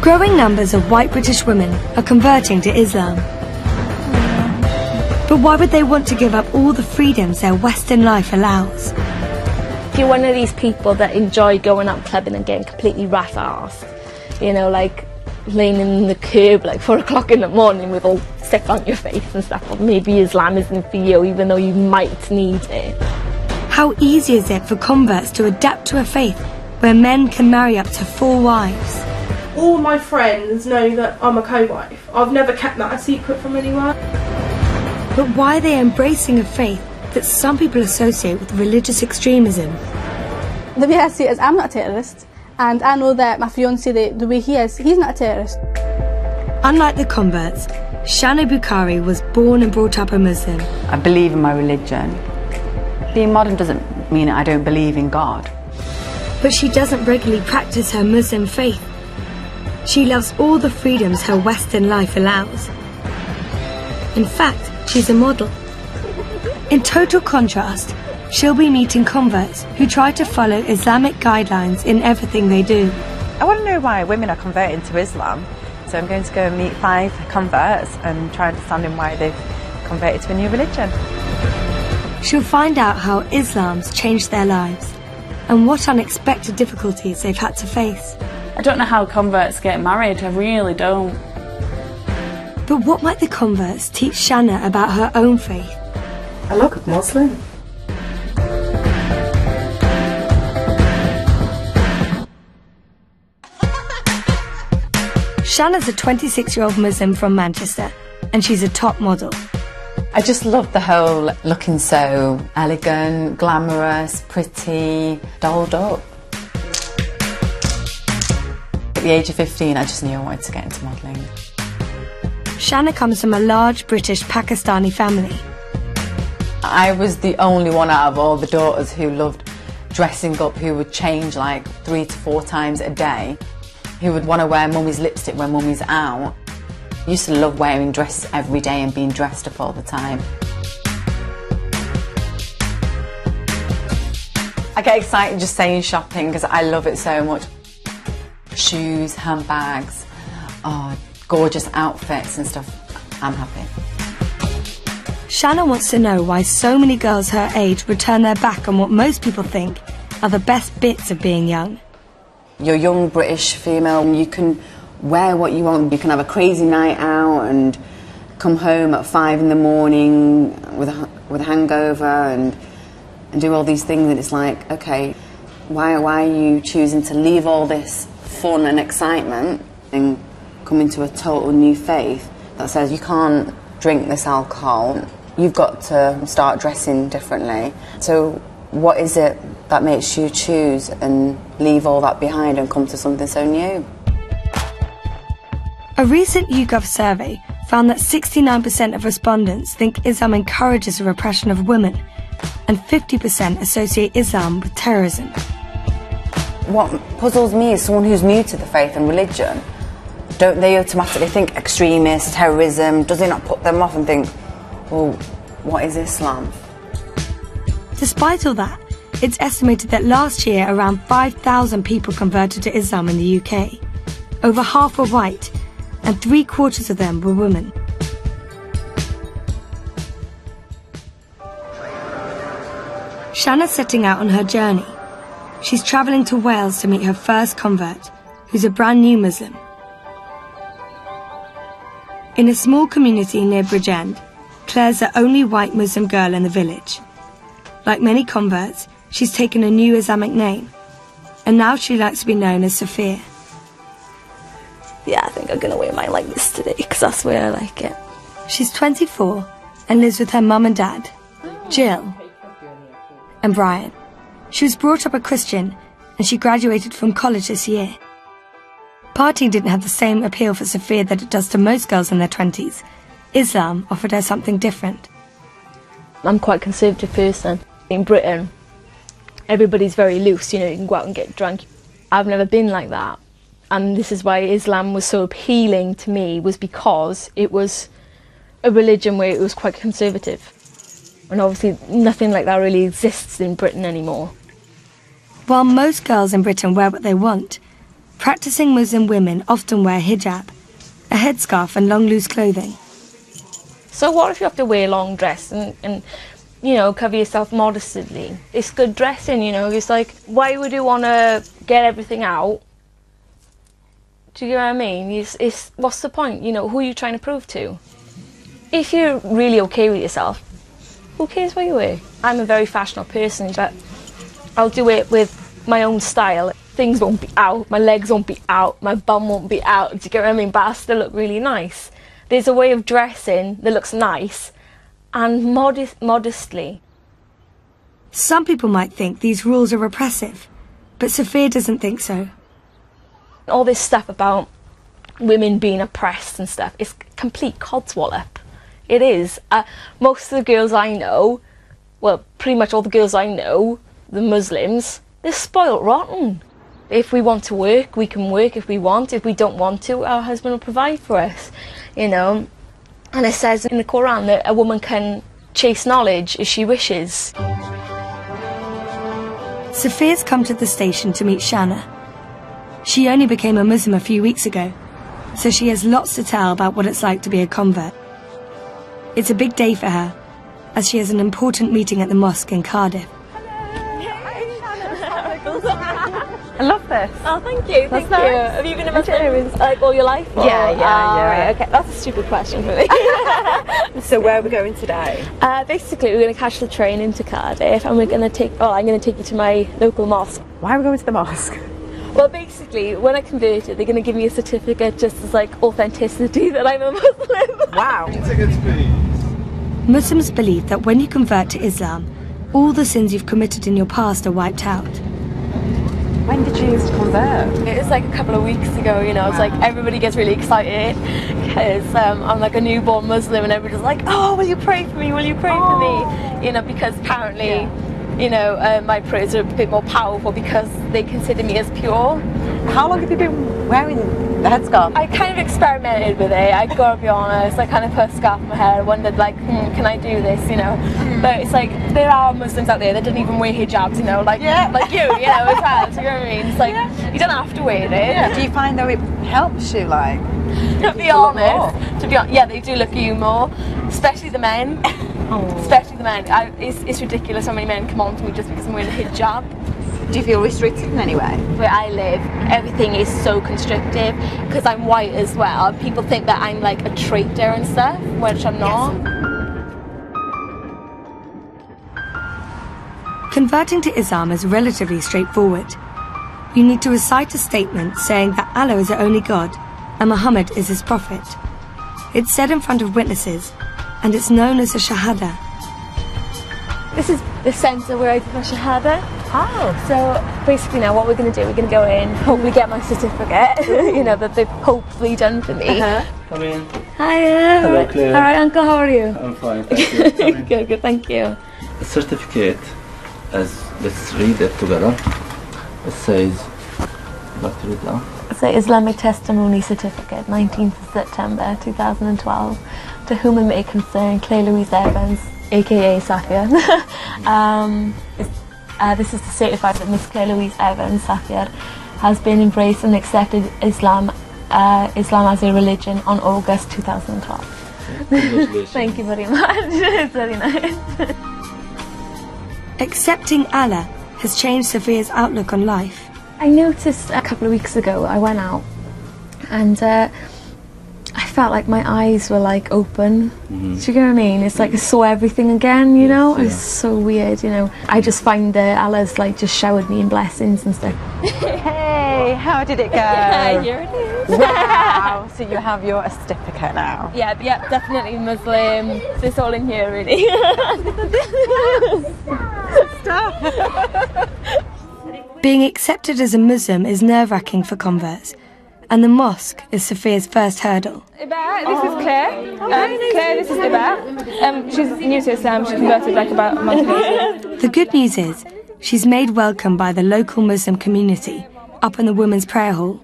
Growing numbers of white British women are converting to Islam. But why would they want to give up all the freedoms their Western life allows? If you're one of these people that enjoy going out clubbing and getting completely rat-assed, you know, like laying in the curb like 4 o'clock in the morning with all stick on your face and stuff, well, maybe Islam isn't for you, even though you might need it. How easy is it for converts to adapt to a faith where men can marry up to 4 wives? All my friends know that I'm a co-wife. I've never kept that a secret from anyone. But why are they embracing a faith that some people associate with religious extremism? The way I see it is I'm not a terrorist, and I know that my fiancé, the way he is, he's not a terrorist. Unlike the converts, Shanna Bukhari was born and brought up a Muslim. I believe in my religion. Being modern doesn't mean I don't believe in God. But she doesn't regularly practice her Muslim faith. She loves all the freedoms her Western life allows. In fact, she's a model. In total contrast, she'll be meeting converts who try to follow Islamic guidelines in everything they do. I want to know why women are converting to Islam, so I'm going to go and meet 5 converts and try understanding why they've converted to a new religion. She'll find out how Islam's changed their lives and what unexpected difficulties they've had to face. I don't know how converts get married, I really don't. But what might the converts teach Shanna about her own faith? I look a Muslim. Shanna's a 26-year-old Muslim from Manchester, and she's a top model. I just love the whole looking so elegant, glamorous, pretty, dolled up. At the age of 15, I just knew I wanted to get into modelling. Shanna comes from a large British Pakistani family. I was the only one out of all the daughters who loved dressing up, who would change like 3 to 4 times a day, who would want to wear mummy's lipstick when mummy's out. I used to love wearing dress every day and being dressed up all the time. I get excited just saying shopping because I love it so much. Shoes, handbags, gorgeous outfits and stuff. I'm happy. Shanna wants to know why so many girls her age would turn their back on what most people think are the best bits of being young. You're a young British female and you can wear what you want. You can have a crazy night out and come home at 5 in the morning with a hangover and do all these things, and it's like, okay, why are you choosing to leave all this fun and excitement and come into a total new faith that says you can't drink this alcohol, you've got to start dressing differently. So what is it that makes you choose and leave all that behind and come to something so new? A recent YouGov survey found that 69% of respondents think Islam encourages the repression of women, and 50% associate Islam with terrorism. What puzzles me is someone who's new to the faith and religion. Don't they automatically think extremist, terrorism? Does it not put them off and think, well, what is Islam? Despite all that, it's estimated that last year around 5,000 people converted to Islam in the UK. Over half were white, and 3/4 of them were women. Shanna's setting out on her journey. She's travelling to Wales to meet her first convert, who's a brand new Muslim. In a small community near Bridgend, Claire's the only white Muslim girl in the village. Like many converts, she's taken a new Islamic name, and now she likes to be known as Sophia. Yeah, I think I'm going to wear mine like this today because that's the way I like it. She's 24 and lives with her mum and dad, Jill and Brian. She was brought up a Christian and she graduated from college this year. Partying didn't have the same appeal for Sophia that it does to most girls in their 20s. Islam offered her something different. I'm quite a conservative person. In Britain, everybody's very loose, you know, you can go out and get drunk. I've never been like that. And this is why Islam was so appealing to me, was because it was a religion where it was quite conservative. And obviously nothing like that really exists in Britain anymore. While most girls in Britain wear what they want, Practicing Muslim women often wear hijab, a headscarf and long loose clothing. So what if you have to wear a long dress and you know, cover yourself modestly? It's good dressing, you know. It's like, why would you want to get everything out? Do you get what I mean? It's what's the point? You know, who are you trying to prove to? If you're really okay with yourself, who cares what you wear? I'm a very fashionable person, but I'll do it with my own style. Things won't be out, my legs won't be out, my bum won't be out. Do you get what I mean? But I'll still look really nice. There's a way of dressing that looks nice and modestly. Some people might think these rules are repressive, but Sophia doesn't think so. All this stuff about women being oppressed and stuff is complete codswallop. It is. Most of the girls I know, well, pretty much all the girls I know, the Muslims, they're spoilt rotten. If we want to work, we can work if we want. If we don't want to, our husband will provide for us, you know. And it says in the Quran that a woman can chase knowledge as she wishes. Sophia's come to the station to meet Shanna. She only became a Muslim a few weeks ago, so she has lots to tell about what it's like to be a convert. It's a big day for her, as she has an important meeting at the mosque in Cardiff. I love this. Oh, thank you. Thank you. Nice. Have you been a Muslim like all your life? Yeah. Right, okay. That's a stupid question for me. So where are we going today? Basically, we're going to catch the train into Cardiff, and we're going to take. Oh, I'm going to take you to my local mosque. Why are we going to the mosque? Well, basically, when I converted, they're going to give me a certificate just as like authenticity that I'm a Muslim. Wow. Muslims believe that when you convert to Islam, all the sins you've committed in your past are wiped out. When did you convert? It was like a couple of weeks ago, you know. It's like everybody gets really excited because I'm like a newborn Muslim, and everybody's like, oh, will you pray for me? Will you pray for me? You know, because apparently, you know, my prayers are a bit more powerful because they consider me as pure. How long have you been wearing the headscarf? I kind of experimented with it, I gotta be honest. I kind of put a scarf in my hair, wondered like, can I do this, you know? But it's like, there are Muslims out there that don't even wear hijabs, you know, like you know, as well, do you know what I mean? It's like, you don't have to wear it. Yeah. Do you find though it helps you, like? To be honest, yeah, they do look at you more, especially the men. Especially the men. It's ridiculous how many men come on to me just because I'm wearing a hijab. Do you feel restricted in any way? Where I live, everything is so constrictive because I'm white as well. People think that I'm like a traitor and stuff, which I'm not. Converting to Islam is relatively straightforward. You need to recite a statement saying that Allah is the only God and Muhammad is his prophet. It's said in front of witnesses, and it's known as a shahada. This is the centre where I did my shahada. Oh. So basically now what we're going to do, we're going to go in, hopefully get my certificate, you know, that they've hopefully done for me. Come in. Hiya. Hello, Claire. All right, Uncle, how are you? I'm fine, thank you. Good, thank you. The certificate, let's read it together. It says, like to read down. It's the Islamic Testimony Certificate, 19th of September 2012. To whom it may concern, Claire Louise Evans, aka Safia. This is to certify that Miss Claire Louise Evans, Safia, has been embraced and accepted Islam as a religion on August 2012. Congratulations. Thank you very much. It's very nice. Accepting Allah has changed Sophia's outlook on life. I noticed a couple of weeks ago, I went out and I felt like my eyes were like open. Do you get what I mean? It's like I saw everything again, you know? Yeah. It's so weird, you know? I just find that Allah's like just showered me in blessings and stuff. Hey, how did it go? Yeah, here it is. Wow, so you have your certificate now? Yeah, definitely Muslim. It's all in here, really. Being accepted as a Muslim is nerve-wracking for converts, and the mosque is Sophia's first hurdle. This is Claire. Claire, this is Iba. She's new to Islam. She converted like about a month ago. The good news is, she's made welcome by the local Muslim community up in the women's prayer hall.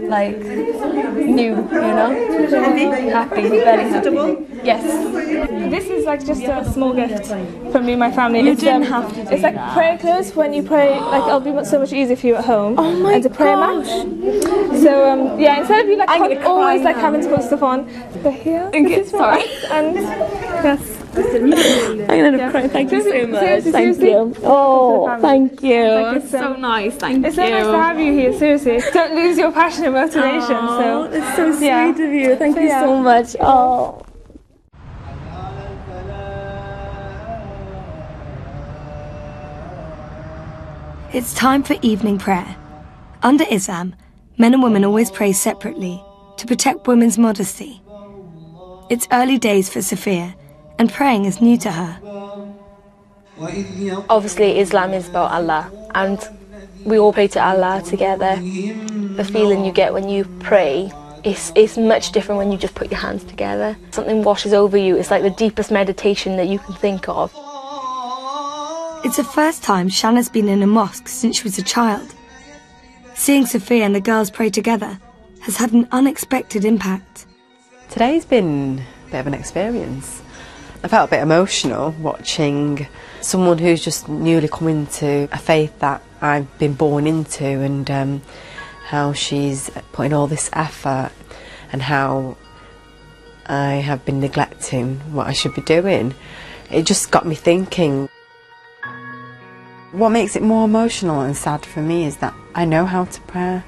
like new, you know. Happy, very happy. Yes. This is like just a small gift from me and my family. You didn't have to do It's like that. prayer clothes. When you pray, like it'll be so much easier for you at home. Oh my and to pray gosh. So yeah, instead of you like always like now. having to put stuff on, they're here. Okay, This is sorry. us, and yes. I'm gonna cry. Thank you so much. Seriously, Thank seriously. you. Oh, thank you. It's so nice. Thank It's you. so nice to have you here. Seriously, don't lose your passion and motivation. Oh, So it's so sweet yeah. of you. Thank you yeah. so much. Oh. It's time for evening prayer. Under Islam, men and women always pray separately to protect women's modesty. It's early days for Sophia, and praying is new to her. Obviously, Islam is about Allah, and we all pray to Allah together. The feeling you get when you pray is much different when you just put your hands together. Something washes over you. It's like the deepest meditation that you can think of. It's the first time Shanna's been in a mosque since she was a child. Seeing Sophia and the girls pray together has had an unexpected impact. Today's been a bit of an experience. I felt a bit emotional watching someone who's just newly come into a faith that I've been born into, and how she's putting all this effort and how I have been neglecting what I should be doing. It just got me thinking. What makes it more emotional and sad for me is that I know how to pray.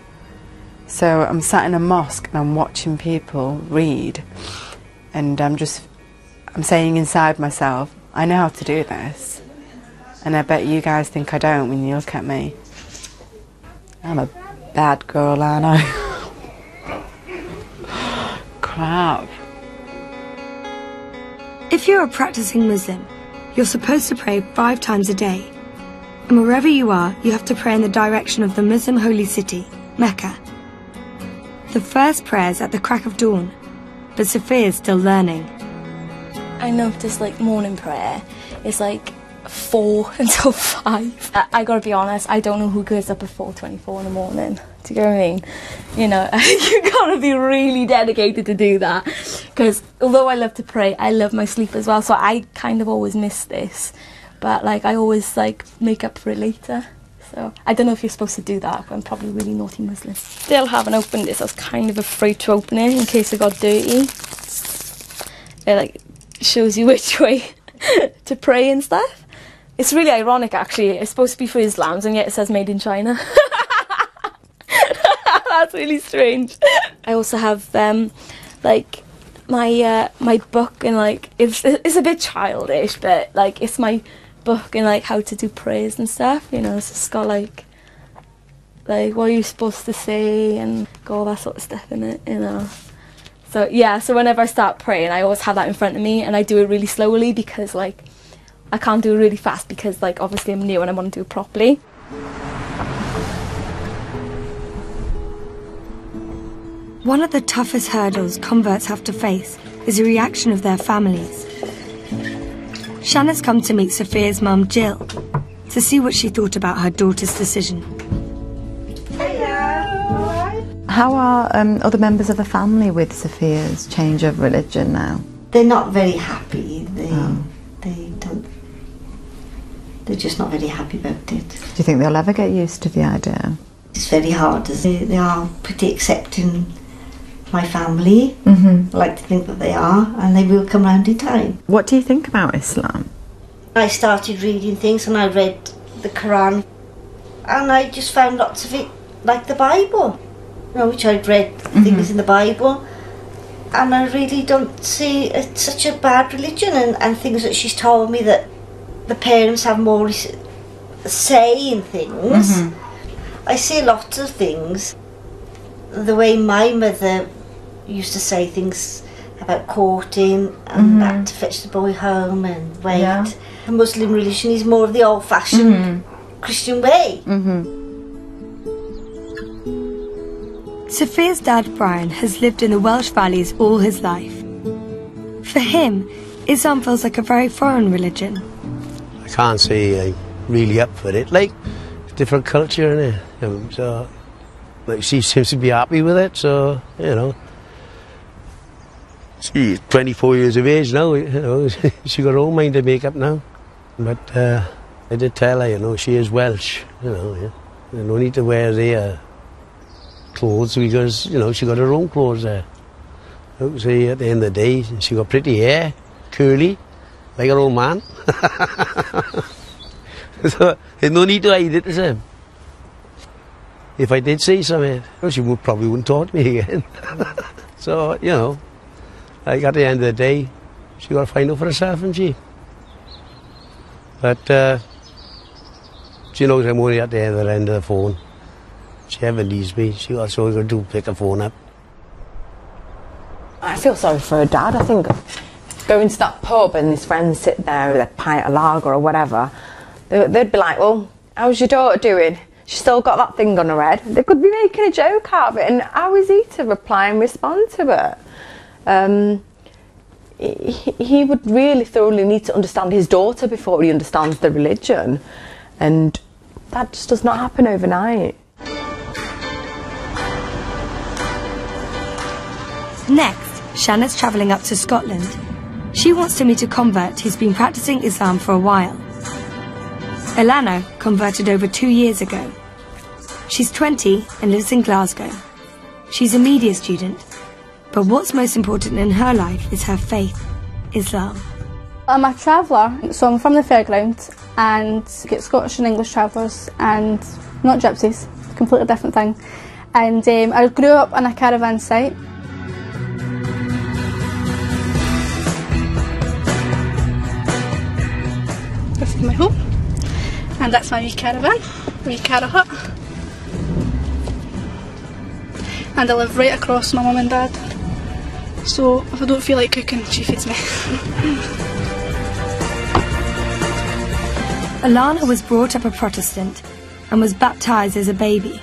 So I'm sat in a mosque and I'm watching people read, and I'm saying inside myself, I know how to do this. And I bet you guys think I don't when you look at me. I'm a bad girl, aren't I? Crap. If you're a practicing Muslim, you're supposed to pray 5 times a day. And wherever you are, you have to pray in the direction of the Muslim holy city, Mecca. The first prayer is at the crack of dawn, but Sophia is still learning. I noticed like morning prayer is like 4 until 5. I gotta be honest, I don't know who gets up at 4:24 in the morning. Do you get what I mean? You know, you gotta be really dedicated to do that. Because although I love to pray, I love my sleep as well. So I kind of always miss this. But like I always like make up for it later. So I don't know if you're supposed to do that, but I'm probably a really naughty Muslim. Still haven't opened this. I was kind of afraid to open it in case it got dirty. It like shows you which way to pray and stuff. It's really ironic actually. It's supposed to be for Islams and yet it says made in China. That's really strange. I also have like my book, and like it's a bit childish, but like it's my book and like how to do prayers and stuff, you know. It's just got like what are you supposed to say and got all that sort of stuff in it, you know. So yeah, so whenever I start praying I always have that in front of me, and I do it really slowly because like I can't do it really fast because like obviously I'm new and I want to do it properly. One of the toughest hurdles converts have to face is the reaction of their families. Shanna's come to meet Sophia's mum, Jill, to see what she thought about her daughter's decision. How are other members of the family with Sophia's change of religion now? They're not very happy. They're just not very happy about it. Do you think they'll ever get used to the idea? It's very hard. They are pretty accepting my family. Mm-hmm. I like to think that they are, and they will come round in time. What do you think about Islam? I started reading things and I read the Quran, and I just found lots of it like the Bible, you know, which I'd read things in the Bible, and I really don't see it's such a bad religion, and things that she's told me that the parents have more say in things. I see lots of things. The way my mother used to say things about courting and that to fetch the boy home and wait. Yeah. The Muslim religion is more of the old-fashioned Christian way. Sophia's dad, Brian, has lived in the Welsh Valleys all his life. For him, Islam feels like a very foreign religion. I can't say I'm really up for it. Like, it's a different culture, innit? So Like, she seems to be happy with it, so, you know. She's 24 years of age now, you know. She got her own mind to make up now. But I did tell her, you know, she is Welsh, you know. Yeah. There's no need to wear their clothes because, you know, she got her own clothes there. I would say at the end of the day, she got pretty hair, curly, like her old man. So there's no need to hide it, is there? If I did say something, she probably wouldn't talk to me again. So, you know, like at the end of the day, she got to find out for herself, hasn't she? But she knows I'm only at the end of the phone. She ever leaves me, she got so good to pick the phone up. I feel sorry for her dad. I think going to that pub and his friends sit there with a pint of lager or whatever, they'd be like, well, how's your daughter doing? She's still got that thing on her head. They could be making a joke out of it, and how is he to reply and respond to it? He would really thoroughly need to understand his daughter before he understands the religion, and that just does not happen overnight. Next, Shanna's travelling up to Scotland. She wants to meet a convert who's been practising Islam for a while. Ilana converted over 2 years ago. She's 20 and lives in Glasgow. She's a media student, but what's most important in her life is her faith, Islam. I'm a traveller, so I'm from the fairground and get Scottish and English travellers and not gypsies, completely different thing. And I grew up on a caravan site. This is my home, and that's my wee caravan, wee cara hut. And I live right across my mum and dad, so if I don't feel like cooking, she feeds me. Ilana was brought up a Protestant and was baptised as a baby.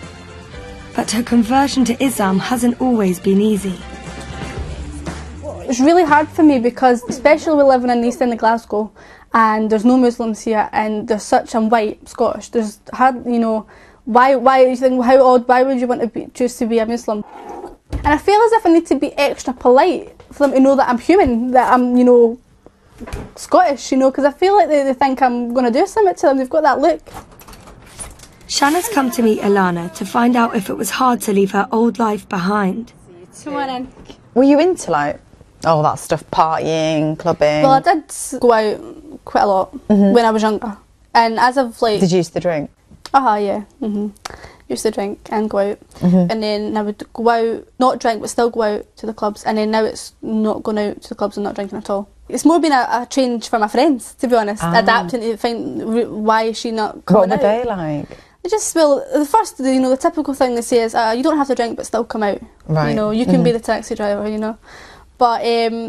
But her conversion to Islam hasn't always been easy. It's really hard for me because, especially we're living in the east end of Glasgow, and there's no Muslims here, and there's such, I'm white, Scottish, there's hard, you know, why you think, how odd, why would you want to choose to be a Muslim? And I feel as if I need to be extra polite for them to know that I'm human, that I'm, you know, Scottish, you know, because I feel like they think I'm going to do something to them, they've got that look. Shanna's come to meet Ilana to find out if it was hard to leave her old life behind. Come on in. Were you into like all that stuff, partying, clubbing? Well, I did go out quite a lot when I was younger. And as of like... Did you used to drink? Yeah. Used to drink and go out. And then I would go out, not drink, but still go out to the clubs. And then now it's not going out to the clubs and not drinking at all. It's more been a change for my friends, to be honest. Adapting to find why is she not coming out. What were they like? They just, well, the first, you know, the typical thing they say is, you don't have to drink but still come out. Right. You know, you can be the taxi driver, you know. But,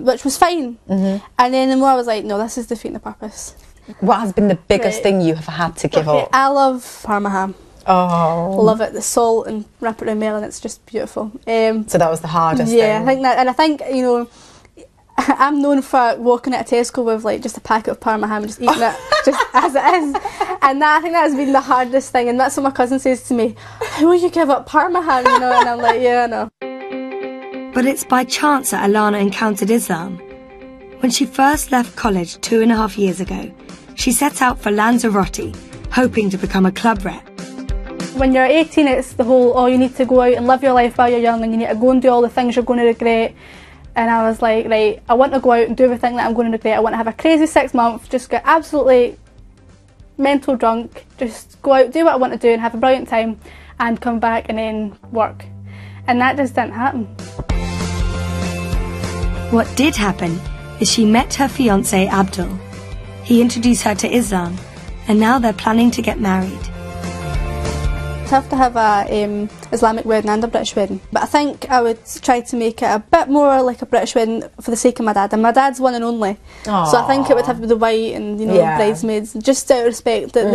which was fine. And then the more I was like, no, this is defeating the purpose. What has been the biggest thing you have had to give up? I love Parma ham. Oh. Love it. The salt and wrap it around melon, it's just beautiful. So that was the hardest thing? Yeah, I think that, and I think, you know, I'm known for walking at a Tesco with like just a packet of Parma ham and just eating it just as it is. And that, I think that has been the hardest thing, and that's what my cousin says to me, how will you give up Parma ham, you know? And I'm like, yeah, I know. But it's by chance that Ilana encountered Islam. When she first left college 2.5 years ago, she set out for Lanzarote, hoping to become a club rep. When you're 18, it's the whole, oh, you need to go out and live your life while you're young and you need to go and do all the things you're going to regret. And I was like, right, I want to go out and do everything that I'm going to regret. I want to have a crazy 6 months, just get absolutely mental drunk, just go out, do what I want to do and have a brilliant time and come back and then work. And that just didn't happen. What did happen is she met her fiancé Abdul. He introduced her to Islam, and now they're planning to get married. I'd have to have a Islamic wedding and a British wedding, but I think I would try to make it a bit more like a British wedding for the sake of my dad, and my dad's one and only. Aww. So I think it would have to be the white and, you know, bridesmaids, just out of respect that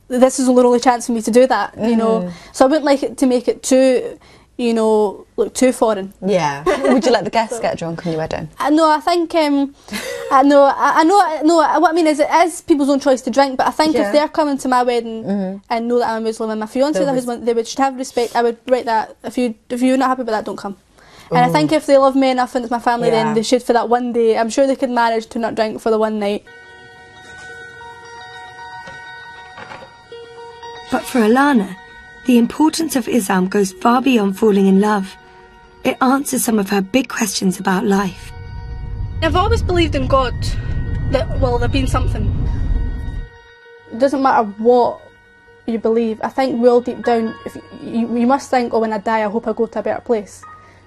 this is the only chance for me to do that, you know. So I wouldn't like it to make it too, you know, look too foreign. Yeah. Would you let the guests get drunk on your wedding? No, I think, I know, what I mean is it is people's own choice to drink, but I think if they're coming to my wedding and know that I'm a Muslim and my fiancé is a Muslim, they should have respect. I would write that, if you're not happy with that, don't come. And I think if they love me enough and it's my family, then they should, for that one day, I'm sure they could manage to not drink for the one night. But for Alana, the importance of Islam goes far beyond falling in love. It answers some of her big questions about life. I've always believed in God, that, well, there being something. It doesn't matter what you believe. I think well deep down, if you must think, oh, when I die, I hope I go to a better place.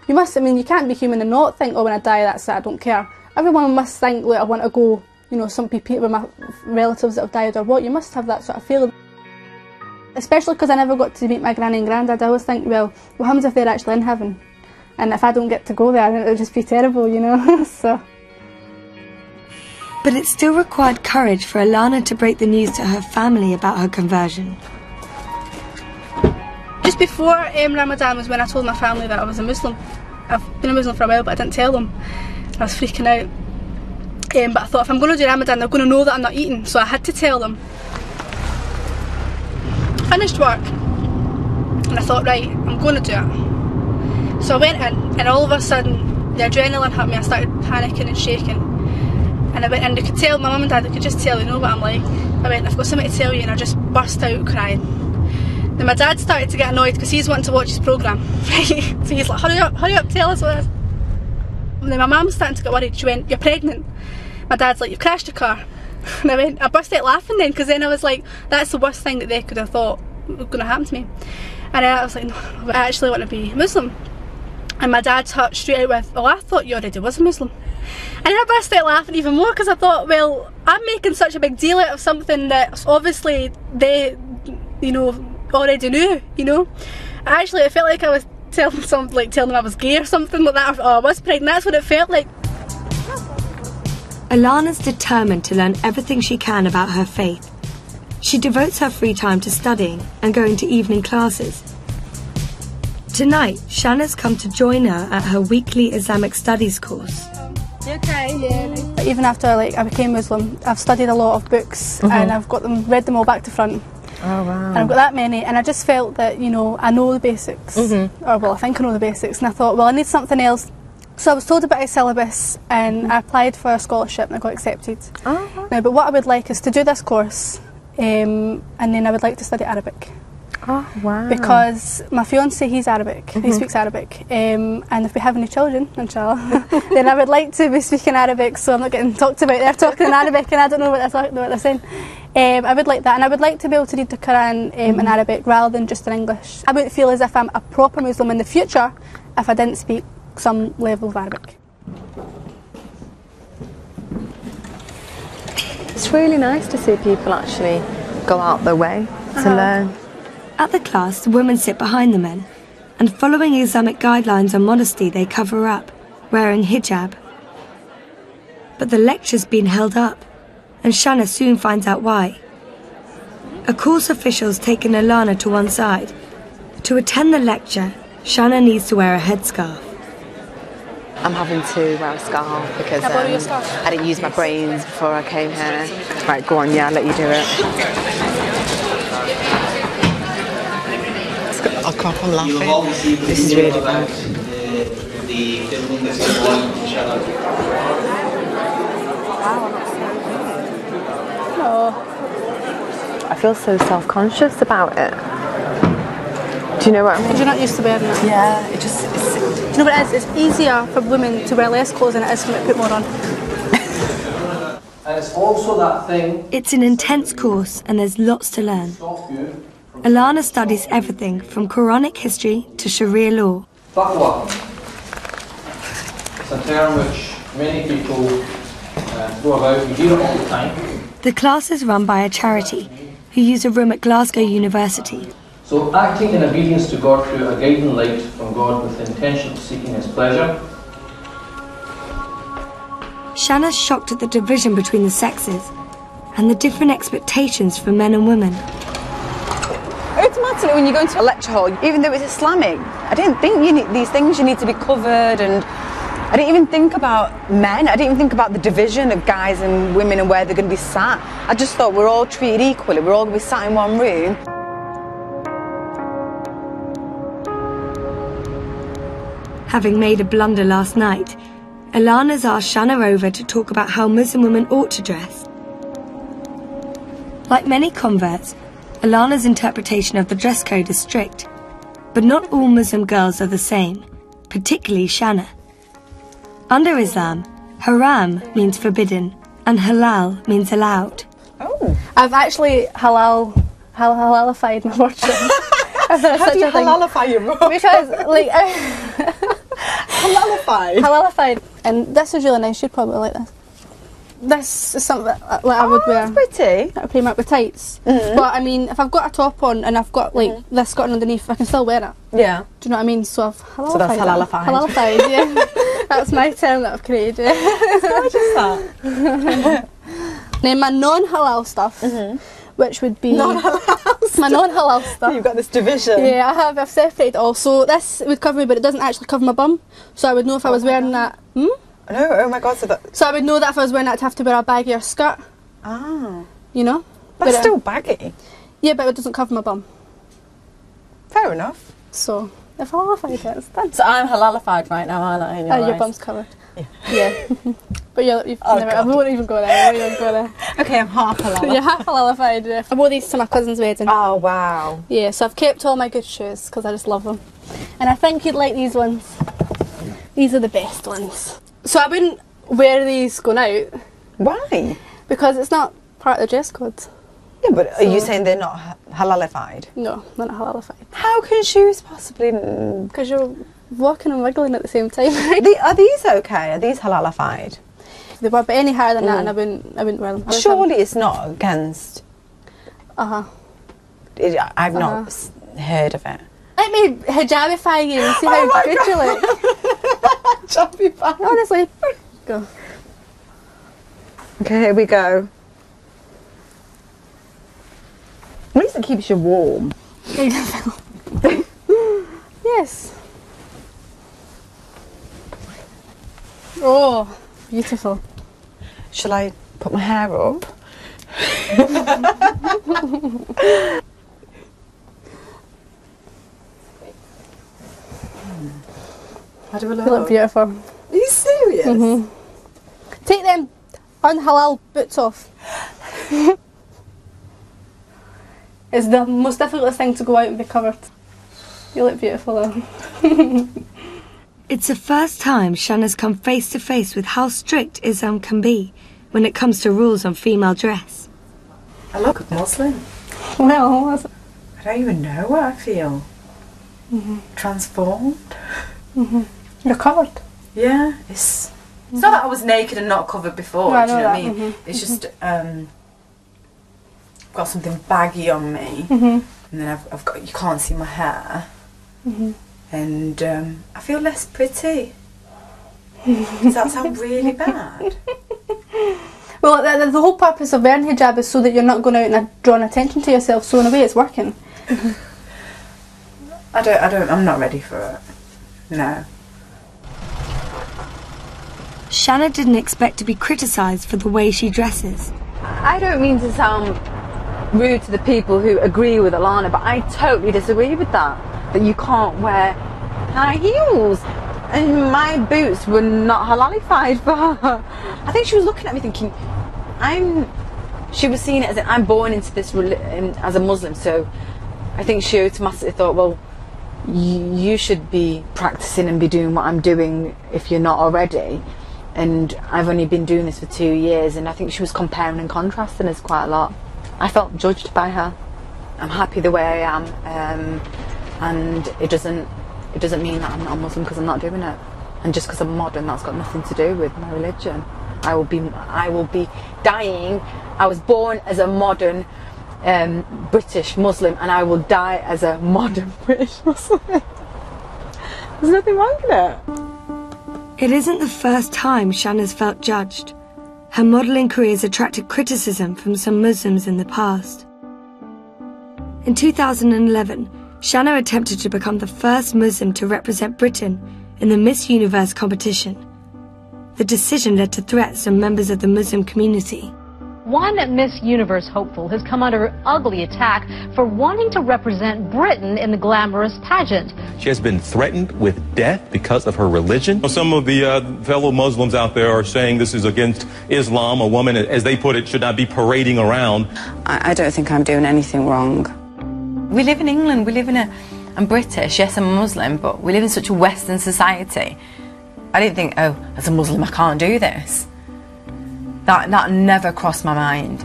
You must, I mean, you can't be human and not think, oh, when I die, that's it, I don't care. Everyone must think, like, I want to go, you know, some people with my relatives that have died or what. You must have that sort of feeling. Especially because I never got to meet my granny and granddad. I always think, well, what happens if they're actually in heaven? And if I don't get to go there, it would just be terrible, you know. So. But it still required courage for Alana to break the news to her family about her conversion. Just before Ramadan was when I told my family that I was a Muslim. I've been a Muslim for a while, but I didn't tell them. I was freaking out. But I thought, if I'm going to do Ramadan, they're going to know that I'm not eating, so I had to tell them. Finished work, and I thought, right, I'm going to do it. So I went in, and all of a sudden, the adrenaline hit me. I started panicking and shaking. And I went in, they could tell, my mum and dad, they could just tell, they know what I'm like. I went, I've got something to tell you, and I just burst out crying. Then my dad started to get annoyed because he's wanting to watch his programme. So he's like, hurry up, tell us what it is. And then my mum's starting to get worried. She went, you're pregnant. My dad's like, you've crashed your car. And I burst out laughing then, because then I was like, that's the worst thing that they could have thought was going to happen to me. And I was like, no, I actually want to be Muslim. And my dad touched straight out with, oh, I thought you already was a Muslim. And then I burst out laughing even more, because I thought, well, I'm making such a big deal out of something that obviously they, you know, already knew, you know. Actually, it felt like I was telling them I was gay or something like that, or I was pregnant. That's what it felt like. Alana's determined to learn everything she can about her faith. She devotes her free time to studying and going to evening classes. Tonight, Shanna's come to join her at her weekly Islamic studies course. You okay? Yeah. Even after I became Muslim, I've studied a lot of books and I've read them all back to front. Oh wow. And I've got that many, and I just felt that, you know, I know the basics. Or well, I think I know the basics, and I thought, well, I need something else. So I was told about a syllabus, and I applied for a scholarship and I got accepted. Now, but what I would like is to do this course, and then I would like to study Arabic. Oh wow. Because my fiancé, he's Arabic, he speaks Arabic, and if we have any children, inshallah, then I would like to be speaking Arabic, so I'm not getting talked about. They're talking in Arabic and I don't know what they're saying. I would like that, and I would like to be able to read the Quran in Arabic rather than just in English. I wouldn't feel as if I'm a proper Muslim in the future if I didn't speak some level of Arabic. It's really nice to see people actually go out their way to learn. At the class, the women sit behind the men, and following Islamic guidelines on modesty, they cover up, wearing hijab. But the lecture's been held up, and Shanna soon finds out why. A course official's taken Alana to one side. To attend the lecture, Shanna needs to wear a headscarf. I'm having to wear a scarf because I didn't use my brains before I came here. Right, go on, yeah, I'll let you do it. I can't, I'm laughing. This is really bad. No. I feel so self-conscious about it. Do you know what I mean? Because you're not used to wearing it. Yeah, it just... Do you know what it is? It's easier for women to wear less clothes than it is for me to put more on. And it's also that thing... It's an intense course and there's lots to learn. Alana studies everything from Quranic history to Sharia law. Taqwa. It's a term which many people go about. We hear it all the time. The class is run by a charity who use a room at Glasgow University. So acting in obedience to God through a guiding light from God with the intention of seeking His pleasure. Shanna's shocked at the division between the sexes and the different expectations for men and women. Automatically, when you go into a lecture hall, even though it's Islamic, I didn't think these things you need to be covered, and I didn't even think about men. I didn't even think about the division of guys and women and where they're going to be sat. I just thought we're all treated equally. We're all going to be sat in one room. Having made a blunder last night, Ilana's asked Shanna over to talk about how Muslim women ought to dress. Like many converts, Ilana's interpretation of the dress code is strict, but not all Muslim girls are the same, particularly Shanna. Under Islam, haram means forbidden and halal means allowed. Oh. I've actually halalified my wardrobe. How do you halalify your wardrobe? Because, like... Halalified? And this is really nice, you'd probably like this. This is something that I would wear. That's pretty. That would play with tights. But I mean, if I've got a top on and I've got like this skirt underneath, I can still wear it. Yeah. Do you know what I mean? So I've halalified. So that's halalified. Halalified, yeah. That's my term that I've created. It's that. Now my non-halal stuff, which would be my non-halal stuff. You've got this division. Yeah, I've separated all. So this would cover me, but it doesn't actually cover my bum. So I would know if I was wearing that. No, oh my god, so I would know that if I was wearing that, I'd have to wear a baggier skirt. Ah. You know? That's still baggy. Yeah, but it doesn't cover my bum. Fair enough. So, if I halalified it, it's done. So I'm halalified right now, aren't I? Your bum's covered. Yeah. But you've never, I won't even go there. Okay, I'm half halalified. You're half halalified, yeah. I wore these to my cousin's wedding. Oh, wow. Yeah, so I've kept all my good shoes because I just love them. And I think you'd like these ones. These are the best ones. So I wouldn't wear these going out. Why? Because it's not part of the dress code. Yeah, but are you saying they're not halalified? No, they're not halalified. How can shoes possibly... Because you're walking and wiggling at the same time. Are these okay? Are these halalified? They were, but any higher than that, and I wouldn't wear them. Surely it's not against... I've not heard of it. Let me hijabify you and see how good you look. Hijabify. Honestly. Go. Okay, here we go. At least it keeps you warm. Yes. Oh, beautiful. Shall I put my hair up? How do I look? You look beautiful. Are you serious? Take them unhalal boots off. It's the most difficult thing to go out and be covered. You look beautiful though. It's the first time Shanna's come face to face with how strict Islam can be when it comes to rules on female dress. I look Muslim. Well, I don't even know what I feel. Transformed. You're covered. Yeah, it's not that I was naked and not covered before. No, do you know what I mean? It's just got something baggy on me, and then I've got, you can't see my hair, and I feel less pretty. Does that sound really bad? Well, the whole purpose of wearing hijab is so that you're not going out and drawing attention to yourself. So in a way, it's working. I'm not ready for it. No. Shanna didn't expect to be criticised for the way she dresses. I don't mean to sound rude to the people who agree with Ilana, but I totally disagree with that. That you can't wear high heels. And my boots were not halalified for her. I think she was looking at me thinking, she was seeing it as I'm born into this as a Muslim, so I think she automatically thought, well, you should be practicing and be doing what I'm doing if you're not already. And I've only been doing this for 2 years, and I think she was comparing and contrasting us quite a lot. I felt judged by her. I'm happy the way I am, and it doesn't mean that I'm not a Muslim because I'm not doing it. And just because I'm modern, that's got nothing to do with my religion. I will be dying. I was born as a modern British Muslim, and I will die as a modern British Muslim. There's nothing wrong with it. It isn't the first time Shanna's felt judged. Her modelling career's attracted criticism from some Muslims in the past. In 2011, Shanna attempted to become the first Muslim to represent Britain in the Miss Universe competition. The decision led to threats from members of the Muslim community. One Miss Universe hopeful has come under ugly attack for wanting to represent Britain in the glamorous pageant. She has been threatened with death because of her religion. Some of the fellow Muslims out there are saying this is against Islam. A woman, as they put it, should not be parading around. I don't think I'm doing anything wrong. We live in England, I'm British, yes I'm Muslim, but we live in such a Western society. I didn't think, oh, as a Muslim I can't do this. That never crossed my mind.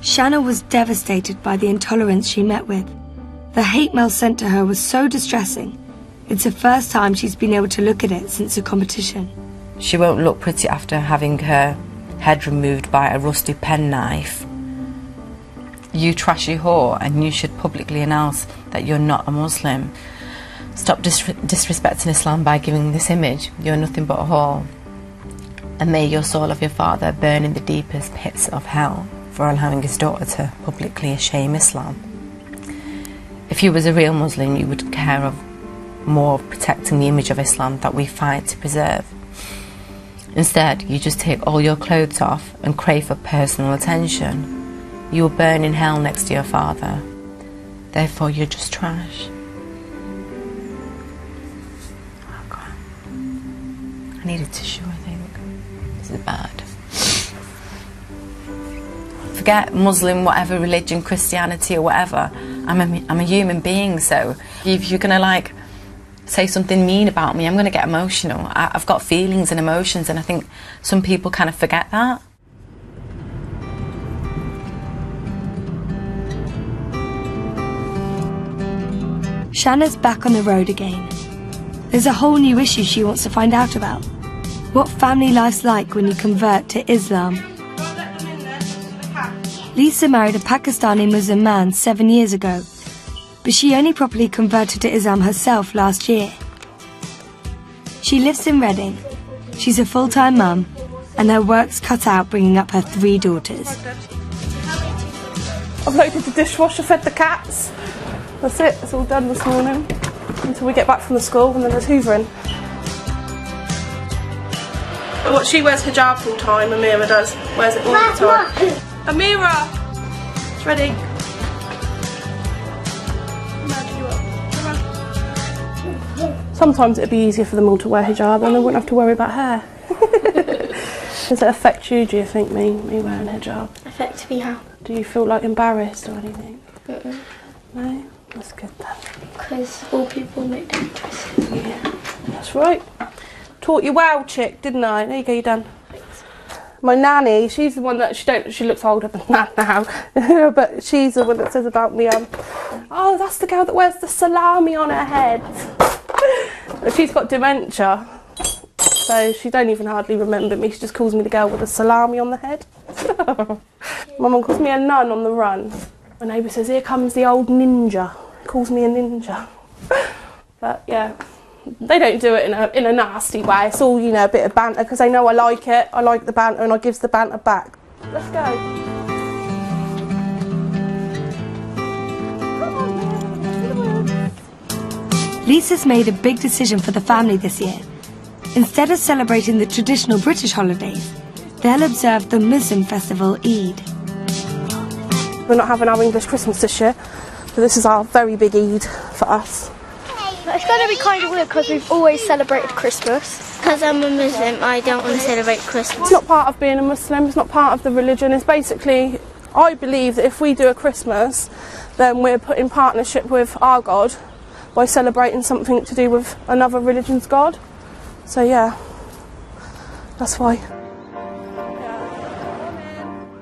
Shanna was devastated by the intolerance she met with. The hate mail sent to her was so distressing. It's the first time she's been able to look at it since the competition. She won't look pretty after having her head removed by a rusty penknife. You trashy whore, and you should publicly announce that you're not a Muslim. Stop disrespecting Islam by giving this image. You're nothing but a whore. And may your soul of your father burn in the deepest pits of hell for allowing his daughter to publicly shame Islam. If you was a real Muslim, you would care more of protecting the image of Islam that we fight to preserve. Instead, you just take all your clothes off and crave for personal attention. You will burn in hell next to your father. Therefore, you're just trash. Oh, God. I need a tissue, I think. This is bad. Forget Muslim, whatever religion, Christianity or whatever. I'm a human being, so if you're gonna like say something mean about me, I'm gonna get emotional. I've got feelings and emotions, and I think some people kind of forget that. Shanna's back on the road again. There's a whole new issue she wants to find out about. What family life's like when you convert to Islam. Lisa married a Pakistani Muslim man 7 years ago, but she only properly converted to Islam herself last year. She lives in Reading. She's a full-time mum, and her work's cut out bringing up her 3 daughters. I've loaded the dishwasher, fed the cats. That's it, it's all done this morning. Until we get back from the school, and then there's hoovering. What, she wears hijab full time, Amira does. Wears it all the time. Amira! It's ready. Sometimes it'd be easier for them all to wear hijab and they wouldn't have to worry about hair. Does it affect you, do you think, me wearing hijab? Affect me how? Do you feel like embarrassed or anything? Mm-mm. No? That's good then. Because all people look dangerous. Yeah, that's right. Taught you well, chick, didn't I? There you go, you're done. Thanks. My nanny, she's the one that she looks older than that now, but she's the one that says about me, oh, that's the girl that wears the salami on her head. But she's got dementia, so she don't even hardly remember me. She just calls me the girl with the salami on the head. My mum calls me a nun on the run. My neighbour says, here comes the old ninja. Calls me a ninja. But yeah, they don't do it in a nasty way. It's all, you know, a bit of banter because they know I like it. I like the banter and I gives the banter back. Let's go. Lisa's made a big decision for the family this year. Instead of celebrating the traditional British holidays, they'll observe the Muslim festival Eid. We're not having our English Christmas this year, so this is our very big Eid for us. It's going to be kind of weird because we've always celebrated Christmas. Because I'm a Muslim, I don't want to celebrate Christmas. It's not part of being a Muslim, it's not part of the religion. It's basically, I believe that if we do a Christmas, then we're put in partnership with our God by celebrating something to do with another religion's God. So yeah, that's why.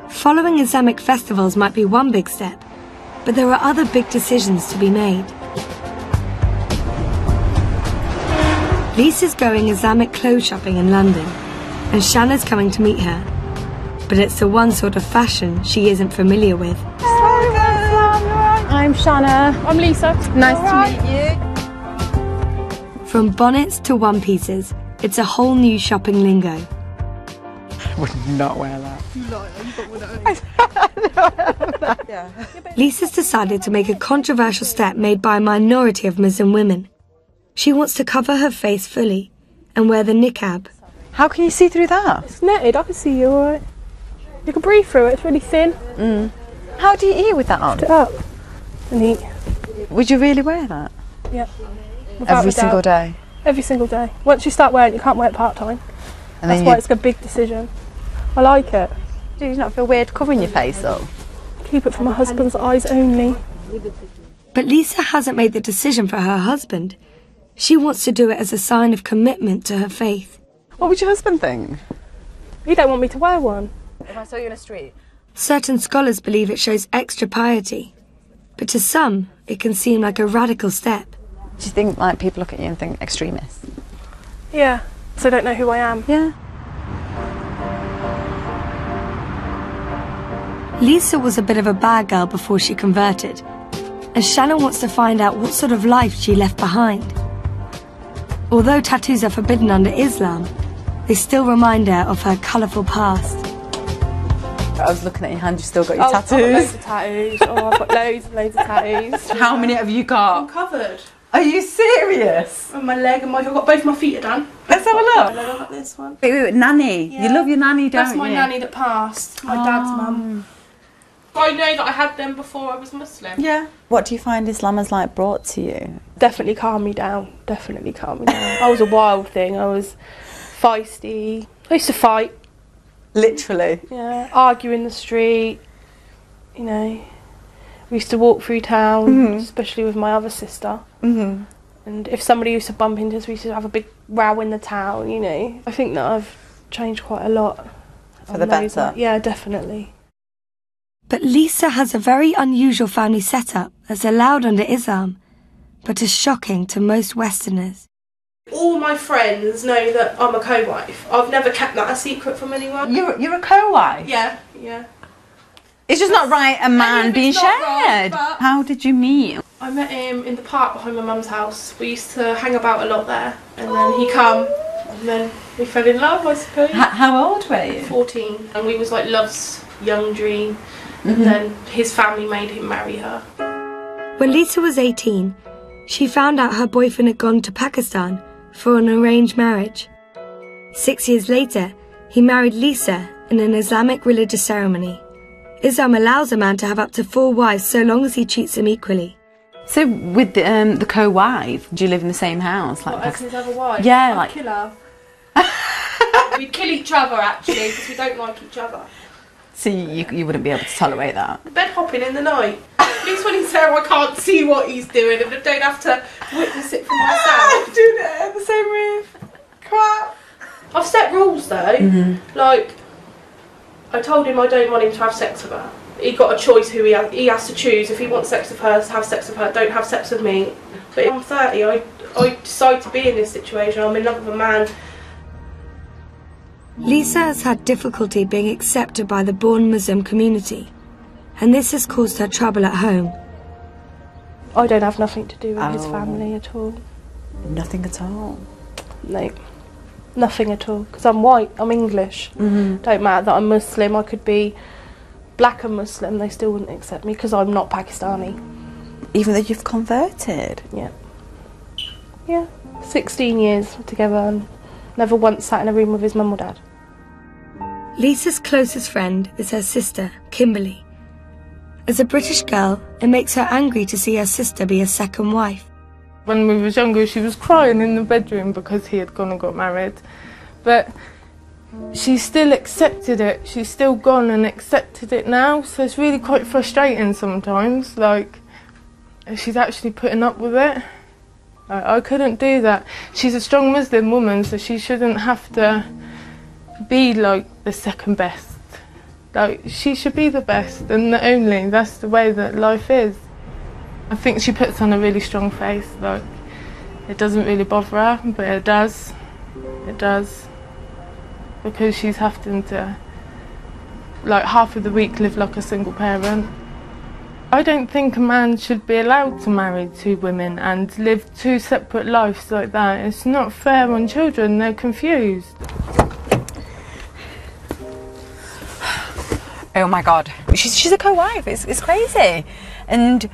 Following Islamic festivals might be one big step, but there are other big decisions to be made. Lisa's going Islamic clothes shopping in London, and Shanna's coming to meet her. But it's the one sort of fashion she isn't familiar with. I'm Shanna. I'm Lisa. Nice to meet you. From bonnets to one-pieces, it's a whole new shopping lingo. I would not wear that. You lie, you got one at home. Lisa's decided to make a controversial step made by a minority of Muslim women. She wants to cover her face fully and wear the niqab. How can you see through that? It's netted, I can see you alright. You can breathe through it, it's really thin. How do you eat with that on? Lift it up and eat. Would you really wear that? Yeah. Every single day? Every single day. Once you start wearing it, you can't wear it part-time. And That's why it's a big decision. I like it. Do you not feel weird covering your face up? Keep it for my husband's eyes only. But Lisa hasn't made the decision for her husband. She wants to do it as a sign of commitment to her faith. What would your husband think? He don't want me to wear one. If I saw you in the street? Certain scholars believe it shows extra piety, but to some, it can seem like a radical step. Do you think like people look at you and think extremist? Yeah, so they don't know who I am. Yeah. Lisa was a bit of a bad girl before she converted, and Shanna wants to find out what sort of life she left behind. Although tattoos are forbidden under Islam, they still remind her of her colourful past. I was looking at your hand, you still got your I've got tattoos. loads of tattoos. I've got loads and loads of tattoos. How many have you got? I'm covered. Are you serious? On my leg and I've got both my feet are done. Let's have a look. I've got this one. Wait, nanny. Yeah. You love your nanny, don't you? That's my nanny that passed. My dad's mum. I know that I had them before I was Muslim. Yeah. What do you find Islam has like brought to you? Definitely calmed me down. Definitely calmed me down. I was a wild thing. I was feisty. I used to fight. Literally? Yeah. Argue in the street. You know. We used to walk through town, especially with my other sister. And if somebody used to bump into us, we used to have a big row in the town, you know. I think that I've changed quite a lot. For the better? Yeah, definitely. But Lisa has a very unusual family setup that's allowed under Islam, but is shocking to most Westerners. All my friends know that I'm a co-wife. I've never kept that a secret from anyone. You're a co-wife? Yeah, yeah. It's just not right a man being shared. Right, How did you meet? I met him in the park behind my mum's house. We used to hang about a lot there. And then he come, and then we fell in love, I suppose. How old were you? 14. And we was like love's young dream. And then his family made him marry her. When Lisa was 18, she found out her boyfriend had gone to Pakistan for an arranged marriage. 6 years later, he married Lisa in an Islamic religious ceremony. Islam allows a man to have up to 4 wives so long as he treats them equally. So with the co-wife, do you live in the same house? Like As his other wife? Yeah, I'd like kill her. We'd kill each other actually because we don't like each other. So you wouldn't be able to tolerate that? Bed hopping in the night. At least when he's there I can't see what he's doing and I don't have to witness it for myself. Doing it in the same room. Crap. I've set rules though. Like, I told him I don't want him to have sex with her. He got a choice who he has to choose. If he wants sex with her, have sex with her. Don't have sex with me. But I'm 30. I decide to be in this situation. I'm in love with a man. Lisa has had difficulty being accepted by the born Muslim community, and this has caused her trouble at home. I don't have nothing to do with his family at all. Nothing at all? No, nothing at all. Because I'm white, I'm English. Don't matter that I'm Muslim, I could be black and Muslim, they still wouldn't accept me because I'm not Pakistani. Even though you've converted? Yeah. Yeah, 16 years together and never once sat in a room with his mum or dad. Lisa's closest friend is her sister, Kimberly. As a British girl, it makes her angry to see her sister be a second wife. When we was younger, she was crying in the bedroom because he had gone and got married. But she still accepted it. She's still gone and accepted it now. So it's really quite frustrating sometimes. Like, she's actually putting up with it. I couldn't do that. She's a strong Muslim woman, so she shouldn't have to be like the second best. Like, she should be the best and the only. That's the way that life is. I think she puts on a really strong face. Like, it doesn't really bother her, but it does. It does. Because she's having to, like, half of the week live like a single parent. I don't think a man should be allowed to marry 2 women and live 2 separate lives like that. It's not fair on children, they're confused. Oh my God, she's a co-wife. It's crazy, and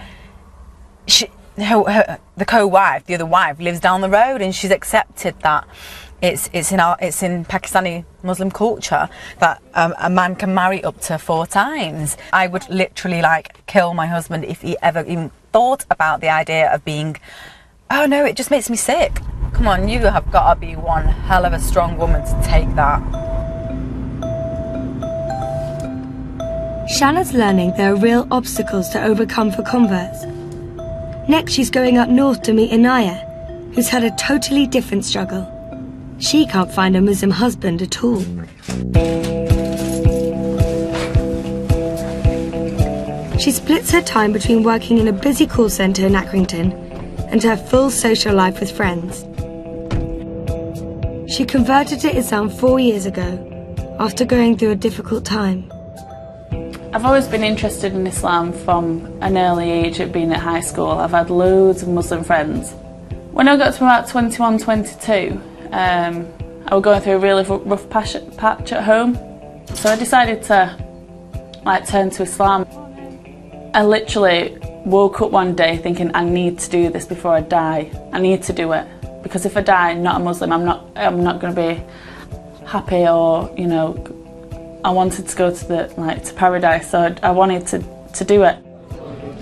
the co-wife, the other wife, lives down the road, and she's accepted that it's in Pakistani Muslim culture that a man can marry up to 4 times. I would literally like kill my husband if he ever even thought about the idea of being. Oh no, it just makes me sick. Come on, you have got to be one hell of a strong woman to take that. Shanna's learning there are real obstacles to overcome for converts. Next, she's going up north to meet Anaya, who's had a totally different struggle. She can't find a Muslim husband at all. She splits her time between working in a busy call centre in Accrington and her full social life with friends. She converted to Islam 4 years ago, after going through a difficult time. I've always been interested in Islam from an early age, at being at high school. I've had loads of Muslim friends. When I got to about 21, 22, I was going through a really rough patch at home. So I decided to turn to Islam. I literally woke up one day thinking, I need to do this before I die. I need to do it. Because if I die not a Muslim, I'm not going to be happy, or, you know, I wanted to go to paradise, so I wanted to do it.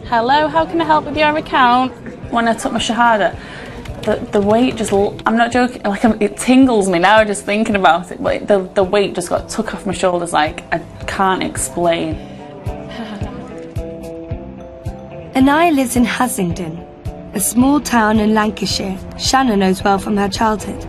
Hello, how can I help with your account? When I took my Shahada, the weight just, I'm not joking, it tingles me now just thinking about it, but the weight just got took off my shoulders like I can't explain. Anaya lives in Haslingden, a small town in Lancashire Shanna knows well from her childhood.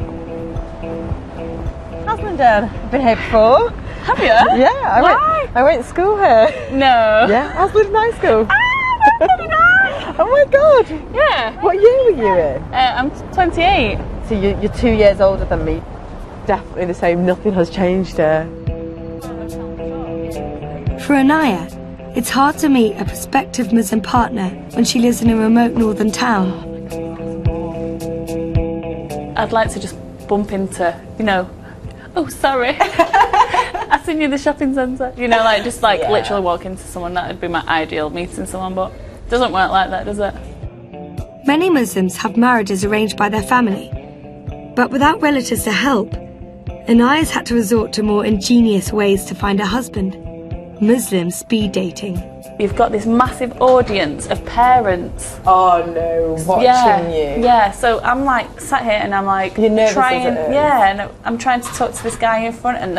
Haslingden, I've been here before. Have you? Yeah, I went to school here. No. Yeah, Haslingden High School. Ah, that's really nice. Oh my God. Yeah. What year were you in? I'm 28. So you're 2 years older than me. Definitely the same, nothing has changed here. For Anaya, it's hard to meet a prospective Muslim partner when she lives in a remote northern town. I'd like to just bump into, you know, oh sorry, I seen you in the shopping centre. You know, literally walk into someone. That would be my ideal, meeting someone, but it doesn't work like that, does it? Many Muslims have marriages arranged by their family, but without relatives to help, Anaya's had to resort to more ingenious ways to find a husband. Muslim speed dating. You've got this massive audience of parents. Oh no, watching you. Yeah, so I'm like sat here and I'm like You're nervous trying, as it is. yeah, and I'm trying to talk to this guy in front, and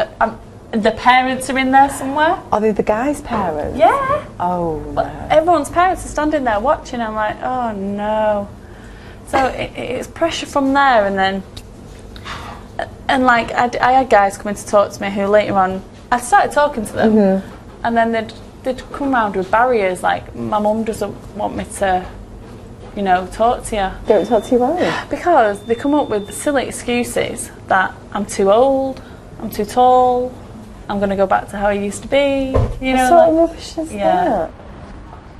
the parents are in there somewhere. Are they the guy's parents? Yeah. Oh no. Everyone's parents are standing there watching. I'm like, oh no. So it's pressure from there, and then I had guys coming to talk to me who later on I started talking to them, and then they'd come round with barriers like, my mum doesn't want me to, you know, talk to you. Don't talk to you why? Because they come up with silly excuses that I'm too old, I'm too tall, I'm going to go back to how I used to be. You know, what sort of rubbish is that?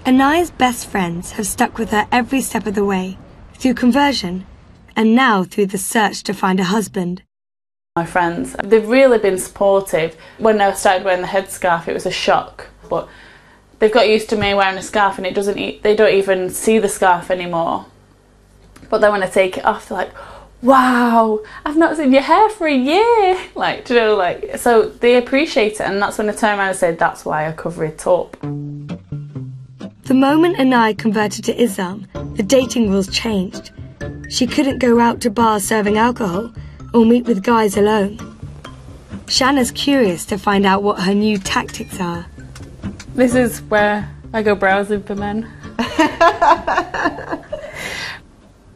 Anaya's best friends have stuck with her every step of the way, through conversion, and now through the search to find a husband. My friends, they've really been supportive. When I started wearing the headscarf, it was a shock, but they've got used to me wearing a scarf, and they don't even see the scarf anymore. But then when I take it off, they're like, wow, I've not seen your hair for a year. Like, you know, like, so they appreciate it, and that's when I turned around and said, that's why I cover it up. The moment Anaya converted to Islam, the dating rules changed. She couldn't go out to bars serving alcohol or meet with guys alone. Shanna's curious to find out what her new tactics are. This is where I go browsing for men.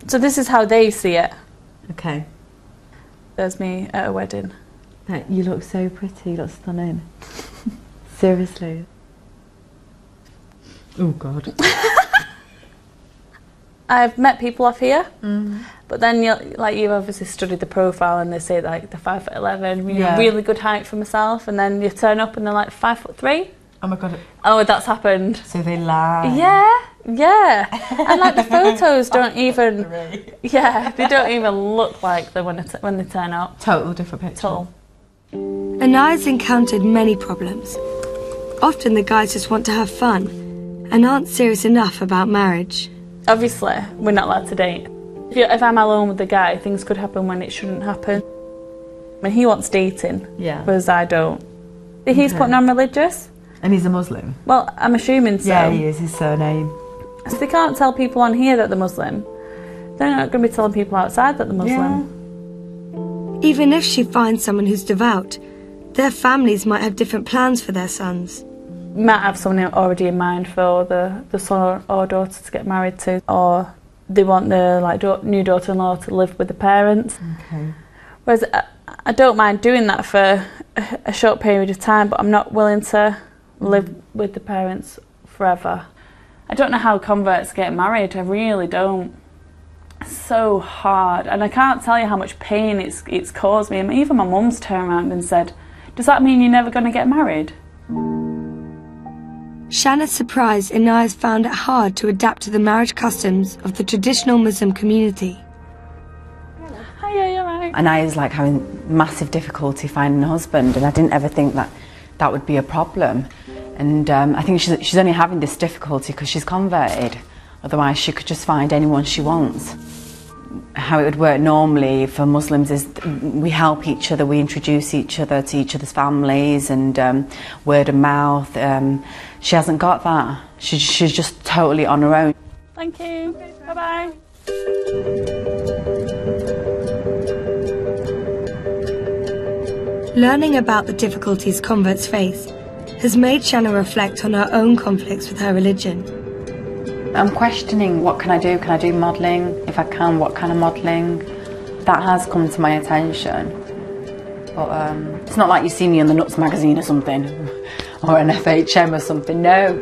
So this is how they see it. Okay. There's me at a wedding. You look so pretty, you look stunning. Seriously. Oh God. I've met people off here, but then you've obviously studied the profile, and they say like they're 5'11", you know, really good height for myself, and then you turn up and they're like 5'3". Oh my God. Oh, that's happened. So they lie. Yeah. And like the photos don't even, they don't even look like they when they turn up. Total different picture. Total. Anaya's encountered many problems. Often the guys just want to have fun and aren't serious enough about marriage. Obviously, we're not allowed to date. If I'm alone with the guy, things could happen when it shouldn't happen. I mean, he wants dating, whereas I don't. He's putting on religious. And he's a Muslim? Well, I'm assuming so. Yeah, he is, his surname. So they can't tell people on here that they're Muslim. They're not going to be telling people outside that they're Muslim. Yeah. Even if she finds someone who's devout, their families might have different plans for their sons. Might have someone already in mind for the son or daughter to get married to, or they want their new daughter-in-law to live with the parents. Okay. Whereas I don't mind doing that for a short period of time, but I'm not willing to live with the parents forever. I don't know how converts get married, I really don't. It's so hard, and I can't tell you how much pain it's caused me. Even my mum's turned around and said, "Does that mean you're never going to get married?" Shanna's surprised Inaya's found it hard to adapt to the marriage customs of the traditional Muslim community. Hiya, you're right. Inaya's like having massive difficulty finding a husband, and I didn't ever think that would be a problem. And I think she's only having this difficulty because she's converted. Otherwise, she could just find anyone she wants. How it would work normally for Muslims is we help each other, we introduce each other to each other's families, and word of mouth. She hasn't got that. She's just totally on her own. Thank you. Bye-bye. Learning about the difficulties converts face has made Shanna reflect on her own conflicts with her religion. I'm questioning, what can I do? Can I do modelling? If I can, what kind of modelling? That has come to my attention. But it's not like you see me in the Nuts magazine or something, or an FHM or something, no.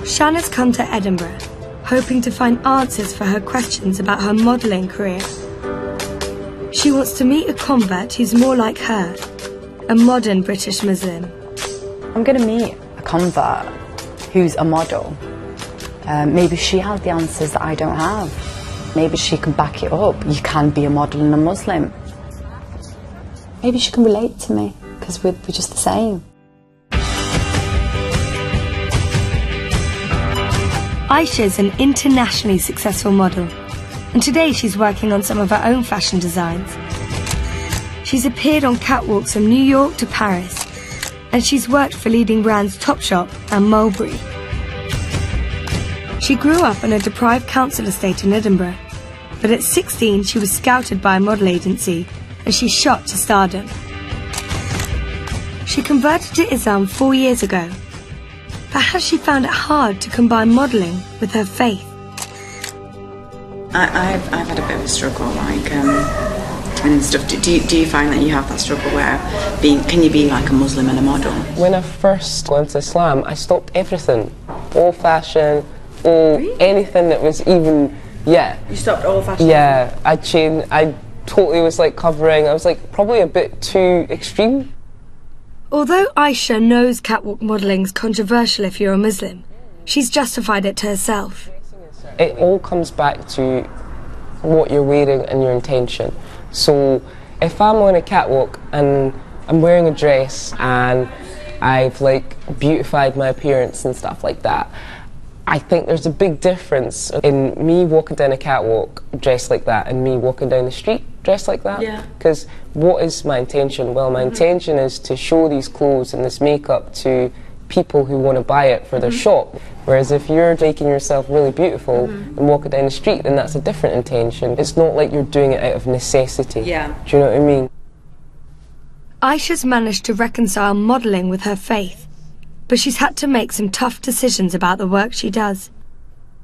Shanna's come to Edinburgh, hoping to find answers for her questions about her modelling career. She wants to meet a convert who's more like her, a modern British Muslim. I'm going to meet a convert who's a model. Maybe she has the answers that I don't have. Maybe she can back it up. You can be a model and a Muslim. Maybe she can relate to me, because we're just the same. Aisha's an internationally successful model, and today she's working on some of her own fashion designs. She's appeared on catwalks from New York to Paris, and she's worked for leading brands Topshop and Mulberry. She grew up on a deprived council estate in Edinburgh, but at 16 she was scouted by a model agency and she shot to stardom. She converted to Islam 4 years ago, but has she found it hard to combine modelling with her faith? I've had a bit of a struggle, and stuff. Do you find that you have that struggle where can you be like a Muslim and a model? When I first went to Islam, I stopped everything, all fashion, anything that was even, You stopped all fashion? Yeah, I changed. I totally was like covering. I was like probably a bit too extreme. Although Aisha knows catwalk modelling's controversial if you're a Muslim, she's justified it to herself. It all comes back to what you're wearing and your intention. So if I'm on a catwalk and I'm wearing a dress and I've like beautified my appearance and stuff like that, I think there's a big difference in me walking down a catwalk dressed like that and me walking down the street dressed like that. Yeah. Because what is my intention? Well, my intention is to show these clothes and this makeup to people who want to buy it for their shop. Whereas if you're making yourself really beautiful and walking down the street, then that's a different intention. It's not like you're doing it out of necessity. Yeah. Do you know what I mean? Aisha's managed to reconcile modelling with her faith, but she's had to make some tough decisions about the work she does.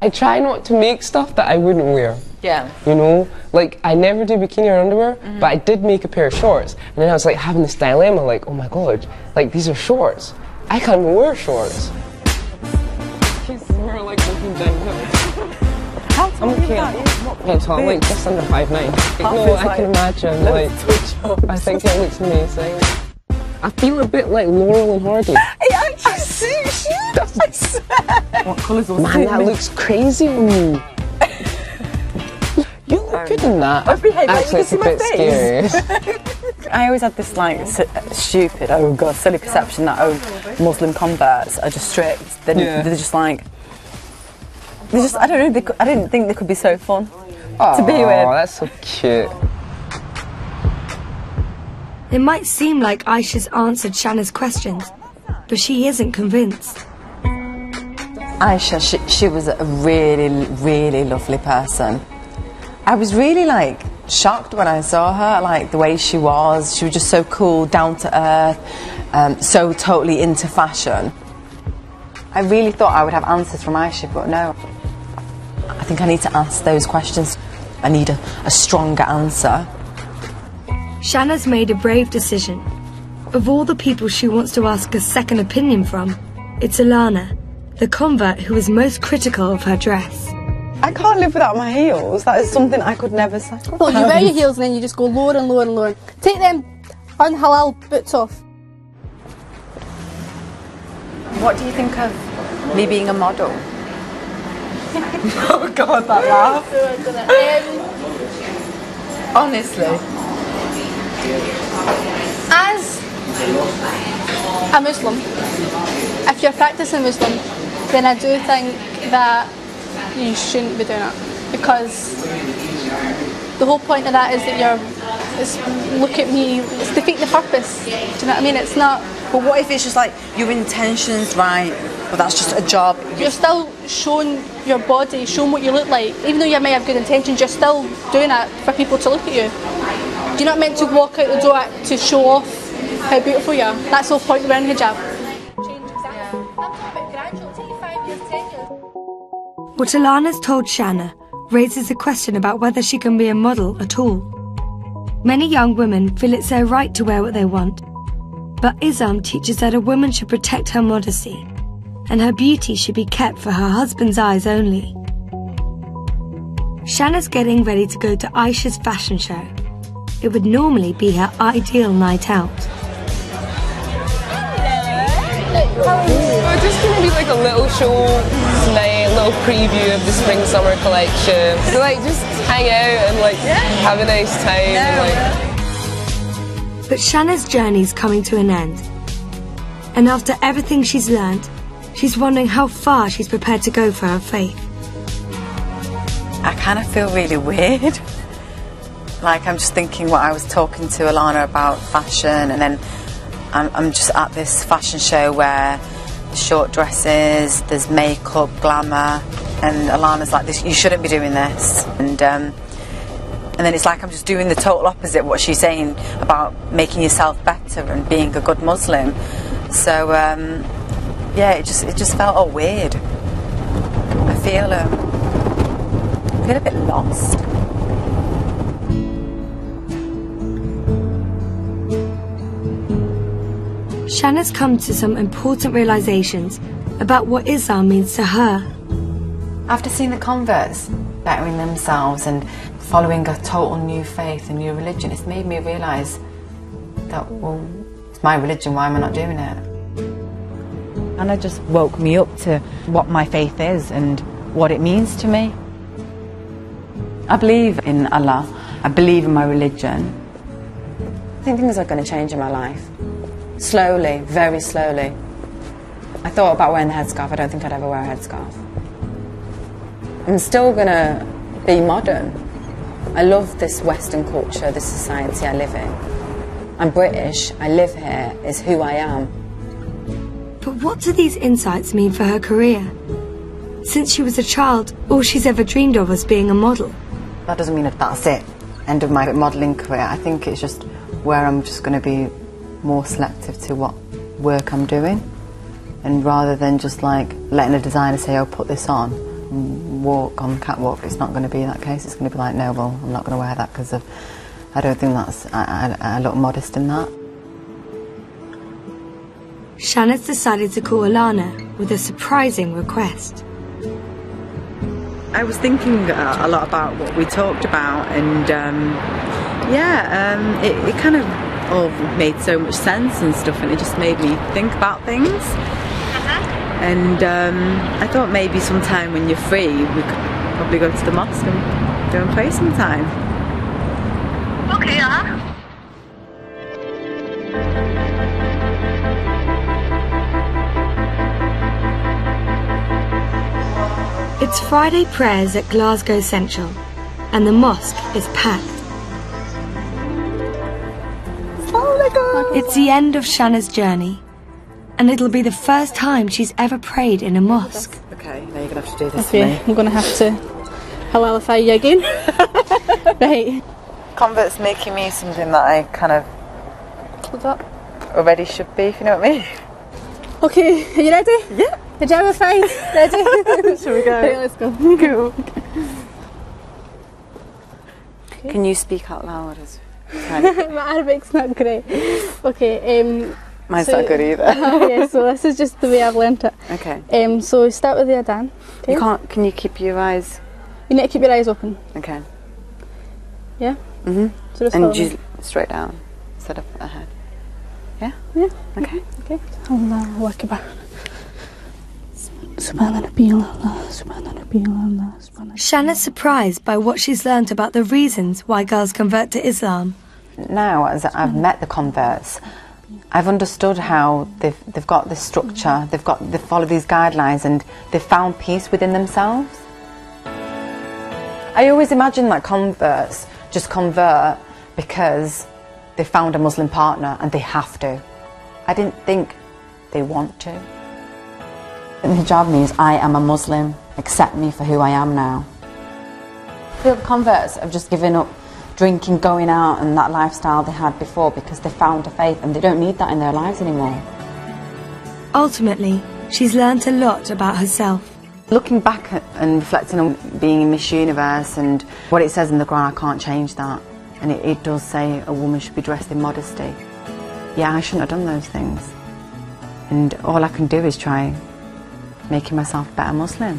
I try not to make stuff that I wouldn't wear. Yeah. You know, like I never do bikini or underwear, but I did make a pair of shorts. And then I was like having this dilemma, like, oh my god, like these are shorts. I can't even wear shorts. We're like looking downhill. How tall I'm tall, like just under 5'9". No, I can imagine, like, I think it looks amazing. I feel a bit like Laurel and Hardy. It actually suits you, I swear. What colours will Man, that looks crazy on you. You look good in that. I've behaved like actually, you can it's a see my bit face. scary. I always had this like stupid, oh god, silly perception that Muslim converts are just strict. They're just like, I don't know. I didn't think they could be so fun to be with. Oh, that's so cute. It might seem like Aisha's answered Shanna's questions, but she isn't convinced. Aisha, she was a really, really lovely person. I was really like shocked when I saw her, like the way she was. She was just so cool, down to earth, so totally into fashion. I really thought I would have answers from Aisha, but no. I think I need to ask those questions. I need a stronger answer. Shanna's made a brave decision. Of all the people she wants to ask a second opinion from, it's Alana, the convert who is most critical of her dress. I can't live without my heels. That is something I could never sacrifice. Well, you wear your heels and then you just go lower and lower and lower. Take them unhalal boots off. What do you think of me being a model? Oh God, that laugh. Honestly. As a Muslim, if you're practicing Muslim, then I do think that you shouldn't be doing it, because the whole point of that is that it's look at me, it's defeating the purpose. Do you know what I mean? It's not. But what if it's just like your intentions right, but that's just a job? You're still showing your body, showing what you look like. Even though you may have good intentions, you're still doing it for people to look at you. You're not meant to walk out the door to show off how beautiful you are. That's the whole point of wearing hijab. What Alana's told Shanna raises a question about whether she can be a model at all. Many young women feel it's their right to wear what they want, but Islam teaches that a woman should protect her modesty, and her beauty should be kept for her husband's eyes only. Shanna's getting ready to go to Aisha's fashion show. It would normally be her ideal night out. We're just going to be like a little show tonight, a little preview of the spring-summer collection. So like just hang out and like have a nice time. And, But Shanna's journey's coming to an end. And after everything she's learned, she's wondering how far she's prepared to go for her faith. I kind of feel really weird. Like I'm just thinking what I was talking to Alana about fashion, and then I'm just at this fashion show where short dresses, there's makeup, glamour, and Alana's like, "This, you shouldn't be doing this." And then it's like I'm just doing the total opposite of what she's saying about making yourself better and being a good Muslim. So yeah, it just felt all weird. I feel a bit lost. Shanna's come to some important realizations about what Islam means to her. After seeing the converts bettering themselves and following a total new faith, a new religion, it's made me realise that, well, it's my religion, why am I not doing it? And it just woke me up to what my faith is and what it means to me. I believe in Allah, I believe in my religion. I think things are going to change in my life. Slowly, very slowly. I thought about wearing the headscarf. I don't think I'd ever wear a headscarf. I'm still going to be modern. I love this Western culture, this society I live in. I'm British, I live here, it's who I am. But what do these insights mean for her career? Since she was a child, all she's ever dreamed of was being a model. That doesn't mean that that's it, end of my modelling career. I think it's just where I'm just going to be more selective to what work I'm doing, and rather than just like letting a designer say, "Oh, put this on and walk on the catwalk," it's not going to be that case. It's going to be like, "No, well, I'm not going to wear that because I don't think that's I look modest in that." Shanna's decided to call Alana with a surprising request. I was thinking a lot about what we talked about, and it kind of all made so much sense and stuff, and it just made me think about things. And I thought maybe sometime when you're free we could probably go to the mosque and go and pray sometime. Okay, It's Friday prayers at Glasgow Central, and the mosque is packed. It's the end of Shanna's journey, and it'll be the first time she's ever prayed in a mosque. Okay, now you're going to have to do this Okay, for me. I'm going to have to halalify you again. Right. Convert's making me something that I kind of Hold up. already should be, if you know what I mean. Okay, are you ready? Yeah. Hijabify. Ready? Shall we go? Right, let's go. Cool. Okay. Can you speak out loud? My Arabic's not great. Okay, Mine's so, not good either. Yeah, so this is just the way I've learnt it. Okay. So start with the adhan. Okay? You can't, can you keep your eyes? You need to keep your eyes open. Okay. Yeah? Mm-hmm. So just and follow just me. straight down instead of ahead. Yeah? Yeah. Okay. Okay. Allahu Akbar. Subhana Rabbil Allah, Subhana Rabbil Allah, Subhana. Shanna's surprised by what she's learnt about the reasons why girls convert to Islam. Now, as I've met the converts, I've understood how they've got this structure, they follow these guidelines, and they've found peace within themselves. I always imagine that converts just convert because they found a Muslim partner and they have to. I didn't think they want to. And hijab means I am a Muslim, accept me for who I am now. The converts have just given up drinking, going out and that lifestyle they had before because they found a faith and they don't need that in their lives anymore. Ultimately, she's learnt a lot about herself. Looking back and reflecting on being in Miss Universe and what it says in the Quran, I can't change that. And it does say a woman should be dressed in modesty. Yeah, I shouldn't have done those things. And all I can do is try making myself a better Muslim.